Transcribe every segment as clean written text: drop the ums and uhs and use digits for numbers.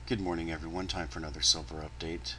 Good morning, everyone. Time for another silver update.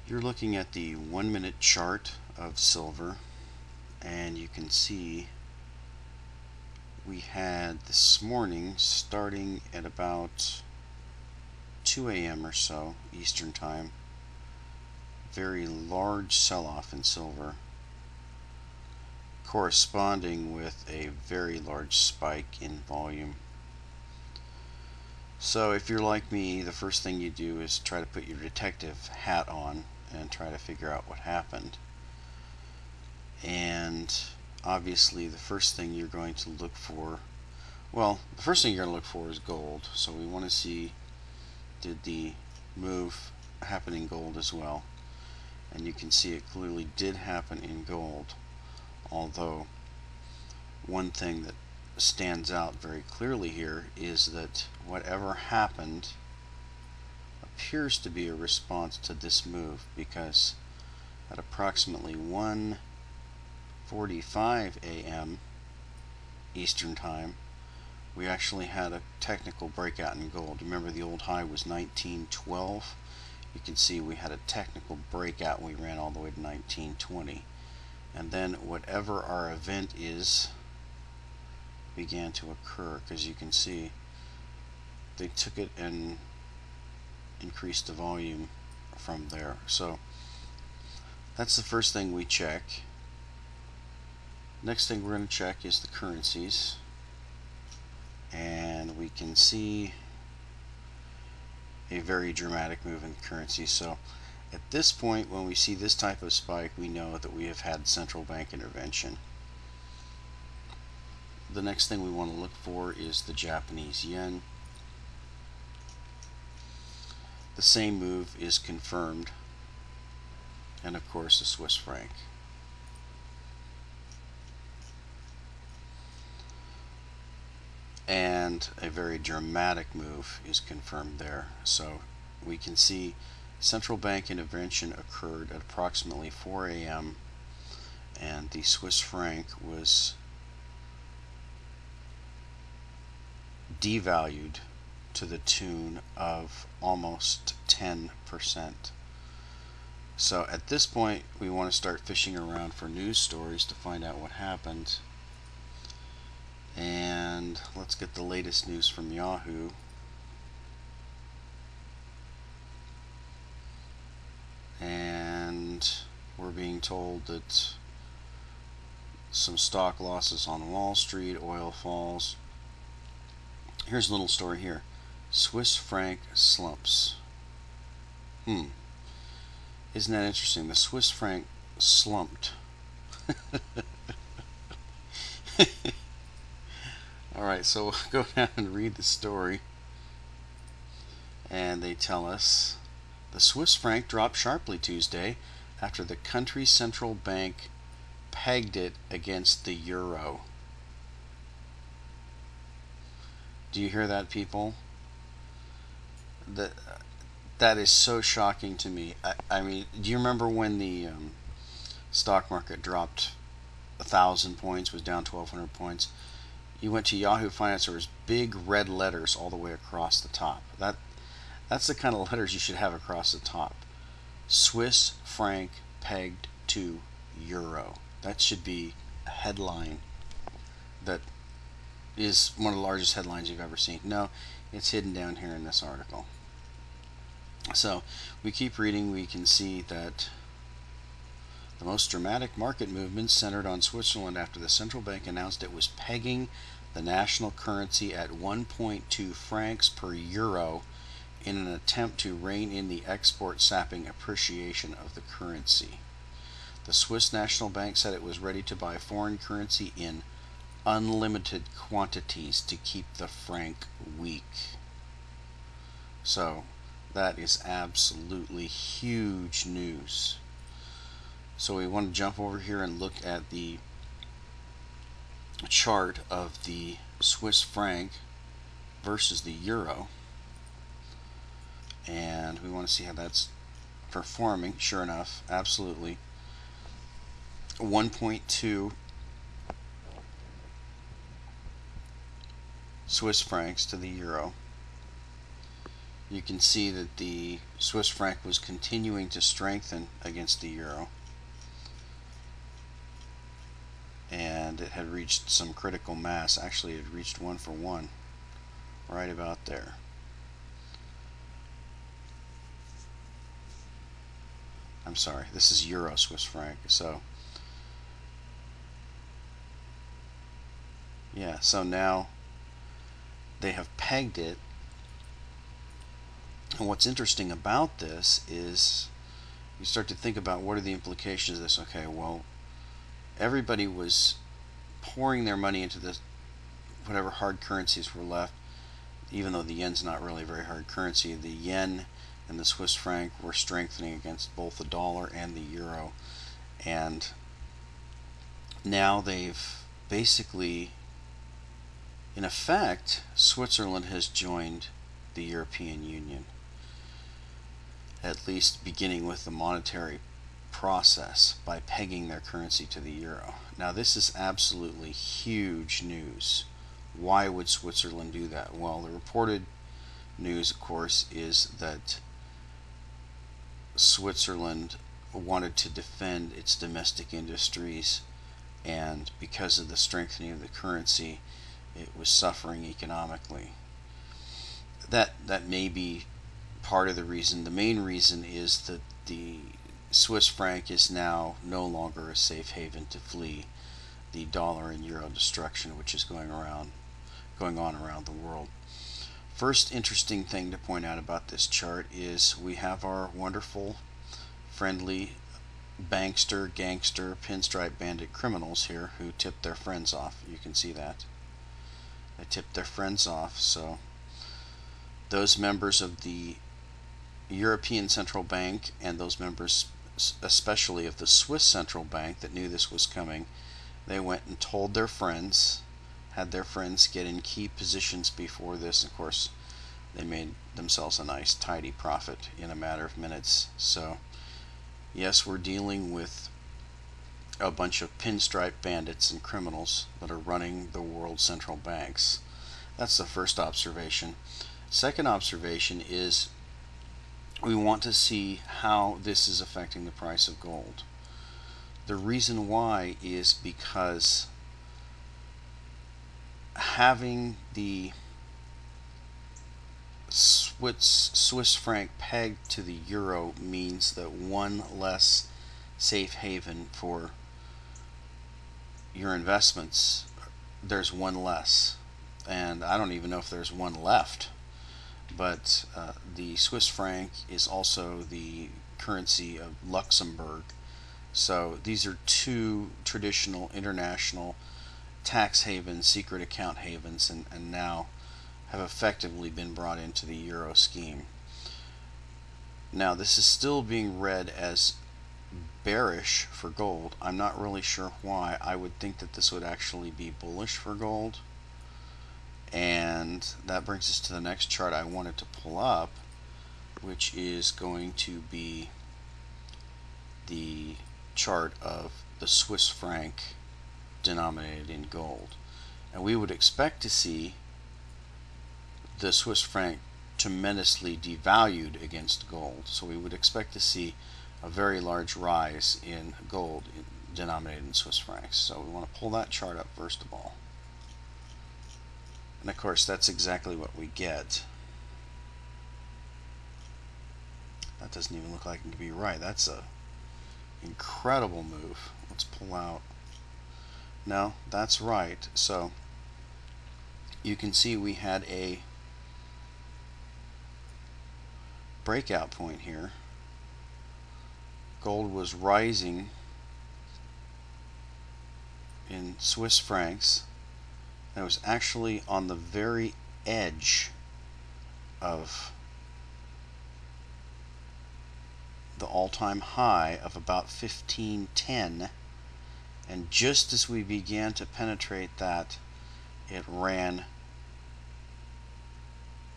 You're looking at the 1-minute chart of silver, and you can see we had this morning, starting at about 2 a.m. or so Eastern Time, very large sell-off in silver, corresponding with a very large spike in volume. So if you're like me, the first thing you do is try to put your detective hat on and try to figure out what happened. And obviously the first thing you're going to look for, the first thing you're going to look for is gold. So we want to see, did the move happen in gold as well? And you can see it clearly did happen in gold, although one thing that stands out very clearly here is that whatever happened appears to be a response to this move, because at approximately 1:45 a.m. Eastern Time we actually had a technical breakout in gold. Remember, the old high was 1912. You can see we had a technical breakout. We ran all the way to 1920, and then whatever our event is began to occur, because you can see they took it and increased the volume from there. So that's the first thing we check. Next thing we're going to check is the currencies, and we can see a very dramatic move in currency. So at this point, when we see this type of spike, we know that we have had central bank intervention. The next thing we want to look for is the Japanese yen. The same move is confirmed, and of course the Swiss franc. And a very dramatic move is confirmed there. So we can see central bank intervention occurred at approximately 4 a.m. and the Swiss franc was devalued to the tune of almost 10%. So at this point we want to start fishing around for news stories to find out what happened. And let's get the latest news from Yahoo. And we're being told that some stock losses on Wall Street, oil falls. Here's a little story here. Swiss franc slumps. Isn't that interesting? The Swiss franc slumped. Alright, so we'll go down and read the story. And they tell us the Swiss franc dropped sharply Tuesday after the country's central bank pegged it against the euro. Do you hear that, people? That is so shocking to me. I mean, do you remember when the stock market dropped 1,000 points, was down 1,200 points? You went to Yahoo Finance, there was big red letters all the way across the top. That's the kind of letters you should have across the top. Swiss franc pegged to euro. That should be a headline that is one of the largest headlines you've ever seen. No, it's hidden down here in this article. So we keep reading. We can see that the most dramatic market movements centered on Switzerland after the central bank announced it was pegging the national currency at 1.2 francs per euro in an attempt to rein in the export-sapping appreciation of the currency. The Swiss National Bank said it was ready to buy foreign currency in unlimited quantities to keep the franc weak. So that is absolutely huge news. So we want to jump over here and look at the chart of the Swiss franc versus the euro, and we want to see how that's performing. Sure enough, absolutely 1.2 Swiss francs to the euro. you can see that the Swiss franc was continuing to strengthen against the euro, and it had reached some critical mass. Actually, it had reached 1-for-1 right about there. I'm sorry, this is euro Swiss franc. So yeah, so now they have pegged it. And what's interesting about this is you start to think about what are the implications of this. Okay, well, everybody was pouring their money into this, whatever hard currencies were left, even though the yen's not really a very hard currency. The yen and the Swiss franc were strengthening against both the dollar and the euro. And now they've basically, in effect, Switzerland has joined the European Union, at least beginning with the monetary process by pegging their currency to the euro. Now, this is absolutely huge news. Why would Switzerland do that? Well, the reported news, of course, is that Switzerland wanted to defend its domestic industries, and because of the strengthening of the currency, it was suffering economically. That may be part of the reason. The main reason is that the Swiss franc is now no longer a safe haven to flee the dollar and euro destruction which is going on around the world. First interesting thing to point out about this chart is we have our wonderful, friendly bankster, gangster, pinstripe bandit criminals here who tipped their friends off. You can see that. They tipped their friends off. So those members of the European Central Bank and those members especially of the Swiss Central Bank that knew this was coming, they went and told their friends, had their friends get in key positions before this. Of course, they made themselves a nice tidy profit in a matter of minutes. So yes, we're dealing with a bunch of pinstripe bandits and criminals that are running the world central banks. That's the first observation. Second observation is we want to see how this is affecting the price of gold. The reason why is because having the Swiss franc pegged to the euro means that one less safe haven for your investments. There's one less, and I don't even know if there's one left. But the Swiss franc is also the currency of Luxembourg. So these are two traditional international tax havens, secret account havens, and now have effectively been brought into the euro scheme. Now, this is still being read as bearish for gold. I'm not really sure why. I would think that this would actually be bullish for gold. And that brings us to the next chart I wanted to pull up, which is going to be the chart of the Swiss franc denominated in gold. And we would expect to see the Swiss franc tremendously devalued against gold. So we would expect to see a very large rise in gold denominated in Swiss francs. So we want to pull that chart up first of all. And of course, that's exactly what we get. That doesn't even look like it can be right. That's a incredible move. Let's pull out. No, that's right. So you can see we had a breakout point here. Gold was rising in Swiss francs. And it was actually on the very edge of the all-time high of about 1510, and just as we began to penetrate that, it ran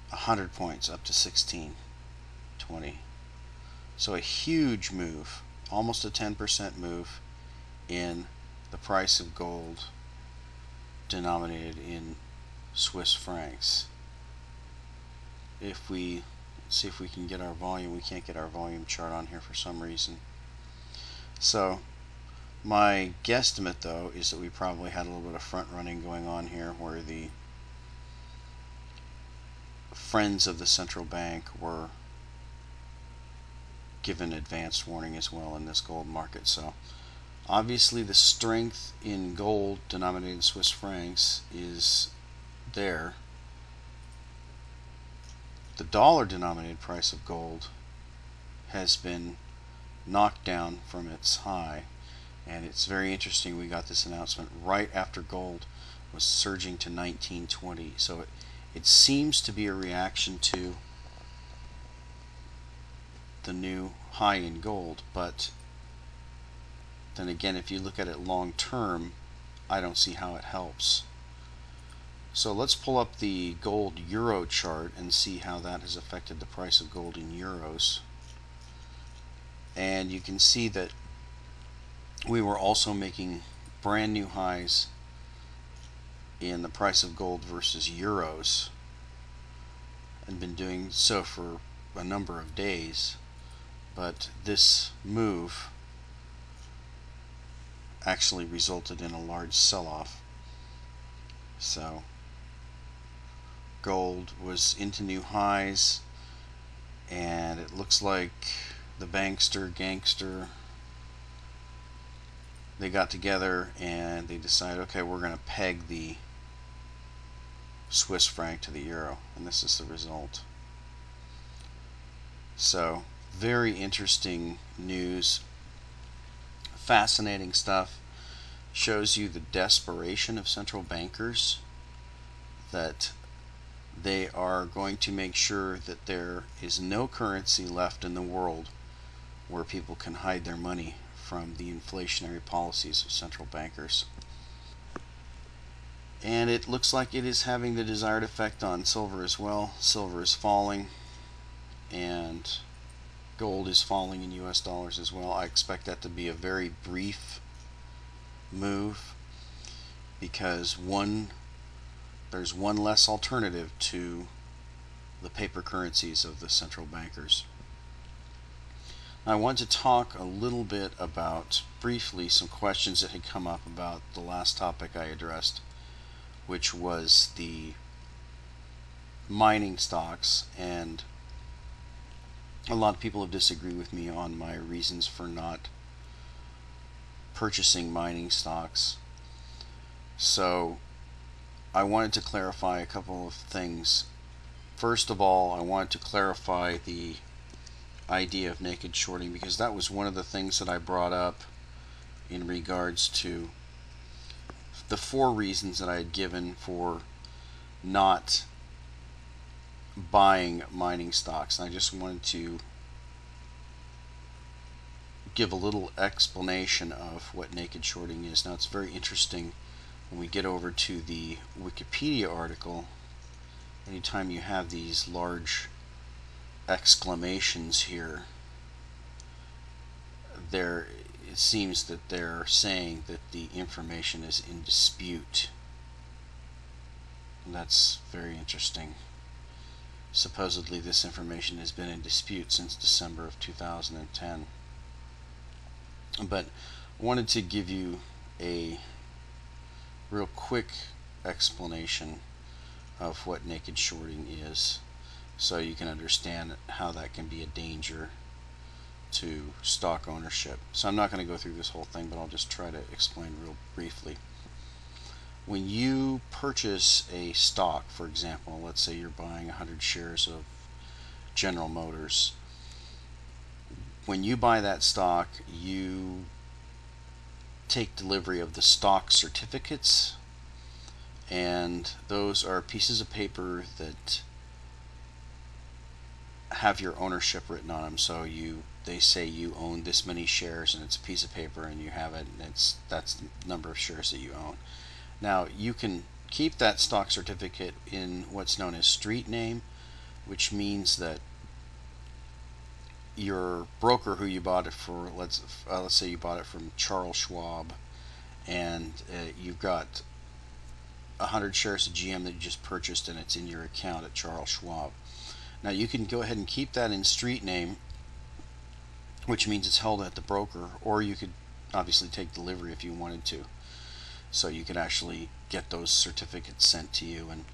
100 points up to 1620. So a huge move, almost a 10% move in the price of gold denominated in Swiss francs. If we see if we can get our volume. We can't get our volume chart on here for some reason. So my guesstimate, though, is that we probably had a little bit of front running going on here, where the friends of the central bank were given advanced warning as well in this gold market. So obviously the strength in gold denominated in Swiss francs is there. The dollar denominated price of gold has been knocked down from its high, and it's very interesting. We got this announcement right after gold was surging to 1920, so it seems to be a reaction to the new high in gold. But then again, if you look at it long term, I don't see how it helps. So let's pull up the gold euro chart and see how that has affected the price of gold in euros. And you can see that we were also making brand new highs in the price of gold versus euros, and been doing so for a number of days. But this move actually resulted in a large sell-off. So gold was into new highs, and it looks like the bankster gangster, they got together and they decided, okay, we're going to peg the Swiss franc to the euro, and this is the result. So very interesting news, fascinating stuff. Shows you the desperation of central bankers, that they are going to make sure that there is no currency left in the world where people can hide their money from the inflationary policies of central bankers. And it looks like it is having the desired effect on silver as well. Silver is falling, and gold is falling in US dollars as well. I expect that to be a very brief move, because there's one less alternative to the paper currencies of the central bankers. I want to talk a little bit about, briefly, some questions that had come up about the last topic I addressed, which was the mining stocks. And a lot of people have disagreed with me on my reasons for not purchasing mining stocks. So I wanted to clarify a couple of things. First of all, I wanted to clarify the idea of naked shorting, because that was one of the things that I brought up in regards to the 4 reasons that I had given for not buying mining stocks. And I just wanted to give a little explanation of what naked shorting is. Now, it's very interesting when we get over to the Wikipedia article. Anytime you have these large exclamations here, it seems that they're saying that the information is in dispute. And that's very interesting. Supposedly this information has been in dispute since December of 2010. But I wanted to give you a real quick explanation of what naked shorting is, so you can understand how that can be a danger to stock ownership. So I'm not going to go through this whole thing, but I'll just try to explain real briefly. When you purchase a stock, for example, let's say you're buying 100 shares of General Motors. When you buy that stock, you take delivery of the stock certificates, and those are pieces of paper that have your ownership written on them. So they say you own this many shares, and it's a piece of paper, and you have it, and that's the number of shares that you own. Now, you can keep that stock certificate in what's known as street name, which means that your broker who you bought it for, let's say you bought it from Charles Schwab, and you've got 100 shares of GM that you just purchased, and it's in your account at Charles Schwab. Now you can go ahead and keep that in street name, which means it's held at the broker, or you could obviously take delivery if you wanted to. So you could actually get those certificates sent to you, and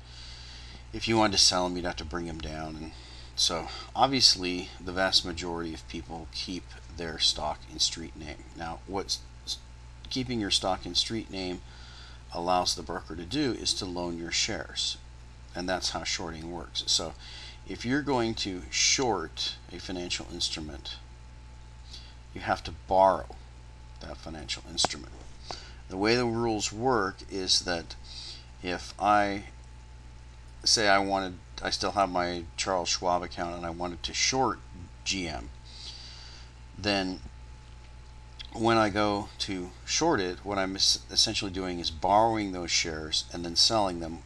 if you wanted to sell them, you'd have to bring them down. And so obviously the vast majority of people keep their stock in street name. Now what's keeping your stock in street name allows the broker to do is to loan your shares, and that's how shorting works. So if you're going to short a financial instrument, you have to borrow that financial instrument. The way the rules work is that if I say I still have my Charles Schwab account and I wanted to short GM, then when I go to short it, what I'm essentially doing is borrowing those shares and then selling them,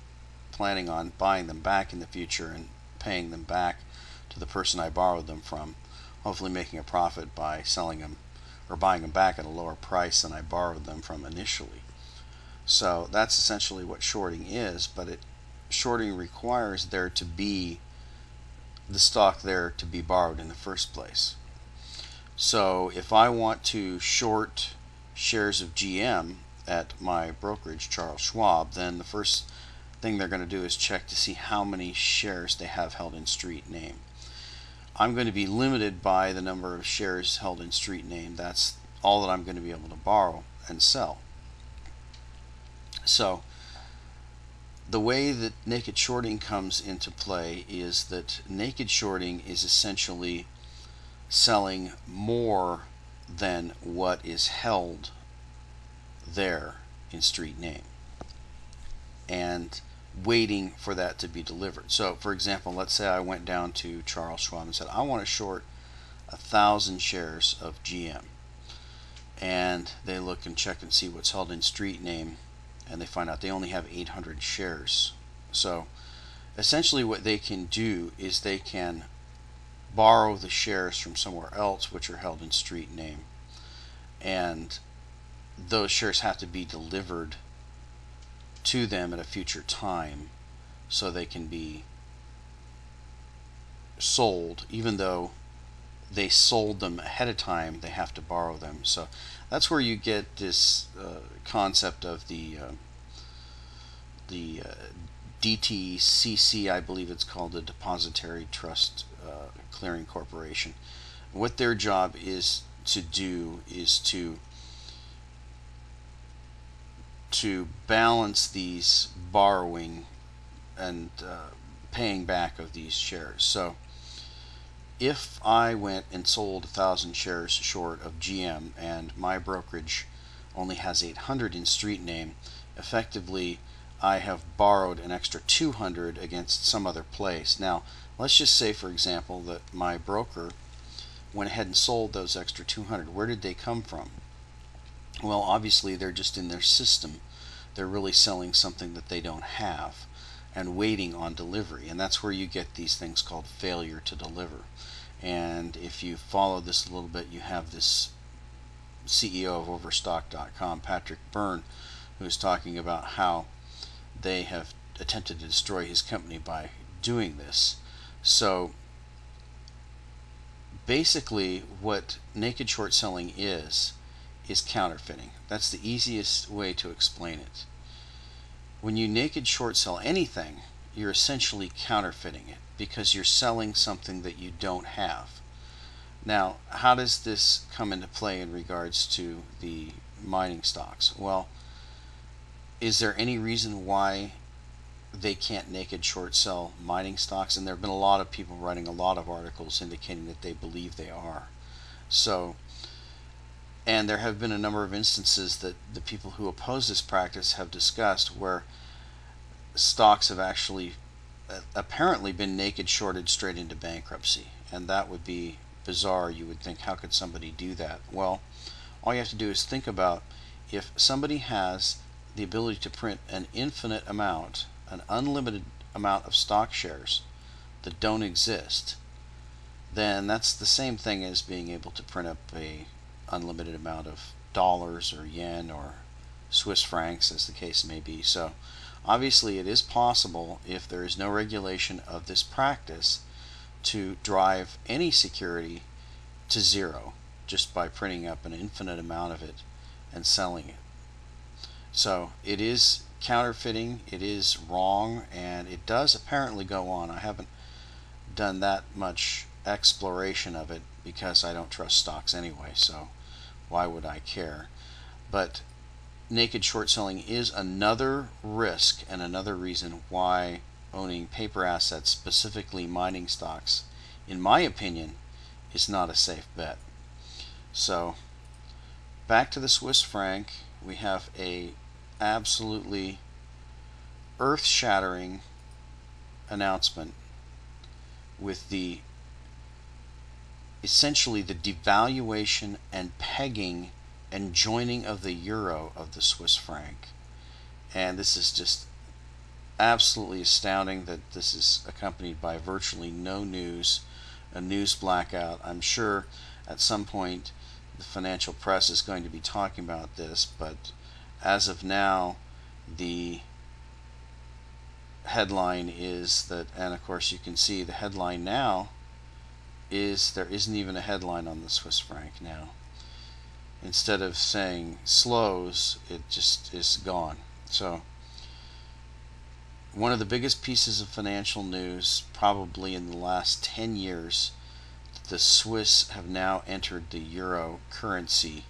planning on buying them back in the future and paying them back to the person I borrowed them from, hopefully making a profit by selling them or buying them back at a lower price than I borrowed them from initially. So that's essentially what shorting is, but shorting requires there to be the stock there to be borrowed in the first place. So if I want to short shares of GM at my brokerage, Charles Schwab, then the first thing they're going to do is check to see how many shares they have held in street name. I'm going to be limited by the number of shares held in street name. That's all that I'm going to be able to borrow and sell. So the way that naked shorting comes into play is that naked shorting is essentially selling more than what is held there in street name and waiting for that to be delivered. So for example, let's say I went down to Charles Schwab and said I want to short 1,000 shares of GM, and they look and check and see what's held in street name, and they find out they only have 800 shares. So essentially what they can do is they can borrow the shares from somewhere else which are held in street name, and those shares have to be delivered to them at a future time so they can be sold. Even though they sold them ahead of time, they have to borrow them. So that's where you get this concept of the DTCC, I believe it's called, the Depository Trust Clearing Corporation. What their job is to do is to balance these borrowing and paying back of these shares. So if I went and sold 1,000 shares short of GM and my brokerage only has 800 in street name, effectively I have borrowed an extra 200 against some other place. Now let's just say, for example, that my broker went ahead and sold those extra 200. Where did they come from? Well, obviously they're just in their system. They're really selling something that they don't have and waiting on delivery, and that's where you get these things called failure to deliver. And if you follow this a little bit, you have this CEO of Overstock.com, Patrick Byrne, who's talking about how they have attempted to destroy his company by doing this. So basically what naked short selling is counterfeiting. That's the easiest way to explain it. When you naked short sell anything, you're essentially counterfeiting it because you're selling something that you don't have. Now, how does this come into play in regards to the mining stocks? Well, is there any reason why they can't naked short sell mining stocks? And there have been a lot of people writing a lot of articles indicating that they believe they are. So, and there have been a number of instances that the people who oppose this practice have discussed where stocks have actually apparently been naked shorted straight into bankruptcy, and that would be bizarre. You would think, how could somebody do that? Well, all you have to do is think about if somebody has the ability to print an infinite amount, an unlimited amount of stock shares that don't exist, then that's the same thing as being able to print up a unlimited amount of dollars or yen or Swiss francs, as the case may be. So obviously it is possible, if there is no regulation of this practice, to drive any security to zero just by printing up an infinite amount of it and selling it. So it is counterfeiting, it is wrong, and it does apparently go on. I haven't done that much exploration of it because I don't trust stocks anyway, so why would I care? But naked short selling is another risk and another reason why owning paper assets, specifically mining stocks, in my opinion, is not a safe bet. So back to the Swiss franc, we have a absolutely earth-shattering announcement with the essentially the devaluation and pegging and joining of the euro of the Swiss franc. And this is just absolutely astounding that this is accompanied by virtually no news, a news blackout. I'm sure at some point the financial press is going to be talking about this, but as of now, the headline is that, and of course you can see the headline now is there isn't even a headline on the Swiss franc now. Instead of saying slows, it just is gone. So one of the biggest pieces of financial news probably in the last 10 years, the Swiss have now entered the euro currency,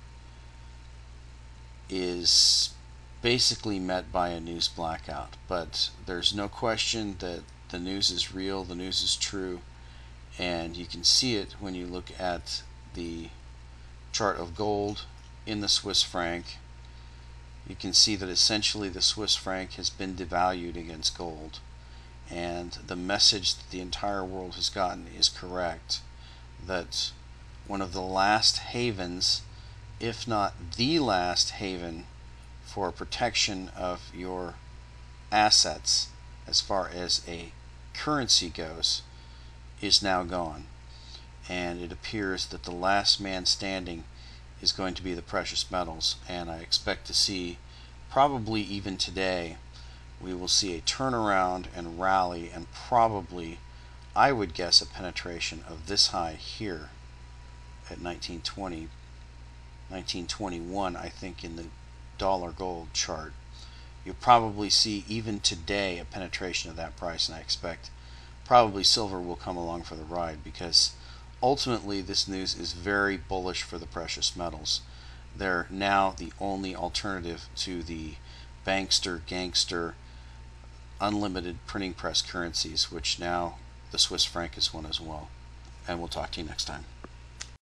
is basically met by a news blackout. But there's no question that the news is real, the news is true, and you can see it when you look at the chart of gold in the Swiss franc. You can see that essentially the Swiss franc has been devalued against gold, and the message that the entire world has gotten is correct, that one of the last havens, if not the last haven for protection of your assets as far as a currency goes, is now gone. And it appears that the last man standing is going to be the precious metals, and I expect to see, probably even today, we will see a turnaround and rally, and probably, I would guess, a penetration of this high here at 1920, 1921, I think, in the dollar gold chart. You'll probably see even today a penetration of that price, and I expect probably silver will come along for the ride, because ultimately this news is very bullish for the precious metals. They're now the only alternative to the bankster, gangster, unlimited printing press currencies, which now the Swiss franc is one as well. And we'll talk to you next time.